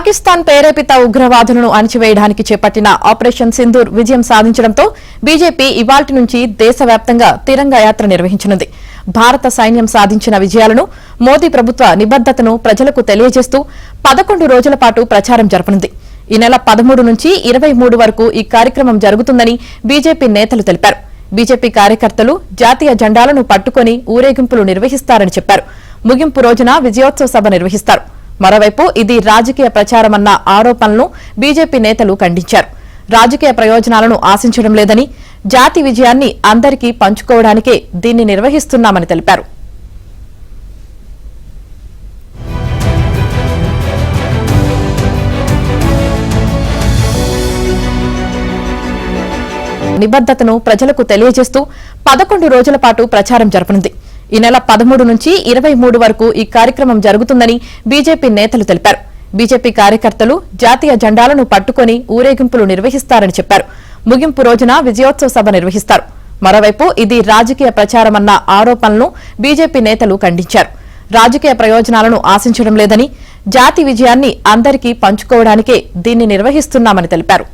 పాకిస్తాన్ ప్రేరేపిత ఉగ్రవాదులను అణచివేయడానికి చేపట్టిన ఆపరేషన్ సింధూర్ విజయం సాధించడంతో బీజేపీ ఇవాల్టి నుంచి దేశవ్యాప్తంగా తిరంగా యాత్ర నిర్వహించనుంది. భారత సైన్యం సాధించిన విజయాలను, మోదీ ప్రభుత్వ నిబద్దతను ప్రజలకు తెలియజేస్తూ 11 రోజుల పాటు ప్రచారం జరపనుంది. ఈ నెల 13 నుంచి 23 వరకు ఈ కార్యక్రమం జరుగుతుందని బీజేపీ నేతలు తెలిపారు. బీజేపీ కార్యకర్తలు జాతీయ జెండాలను పట్టుకుని ఊరేగింపులు నిర్వహిస్తారని చెప్పారు. ముగింపు రోజున విజయోత్సవ సభ నిర్వహిస్తారు. మరోవైపు ఇది రాజకీయ ప్రచారమన్న ఆరోపణలను బీజేపీ నేతలు ఖండించారు. రాజకీయ ప్రయోజనాలను ఆశించడం లేదని, జాతి విజయాన్ని అందరికీ పంచుకోవడానికే దీన్ని నిర్వహిస్తున్నామని తెలిపారు. నిబద్దతను ప్రజలకు తెలియజేస్తూ 11 రోజుల పాటు ప్రచారం జరపనుంది. ఈ నెల 13 నుంచి 23 వరకు ఈ కార్యక్రమం జరుగుతుందని బీజేపీ నేతలు తెలిపారు. బీజేపీ కార్యకర్తలు జాతీయ జెండాలను పట్టుకుని ఊరేగింపులు నిర్వహిస్తారని చెప్పారు. ముగింపు రోజున విజయోత్సవ సభ నిర్వహిస్తారు. మరోవైపు ఇది రాజకీయ ప్రచారమన్న ఆరోపణలను బీజేపీ నేతలు ఖండించారు. రాజకీయ ప్రయోజనాలను ఆశించడం లేదని, జాతి విజయాన్ని అందరికీ పంచుకోవడానికే దీన్ని నిర్వహిస్తున్నామని తెలిపారు.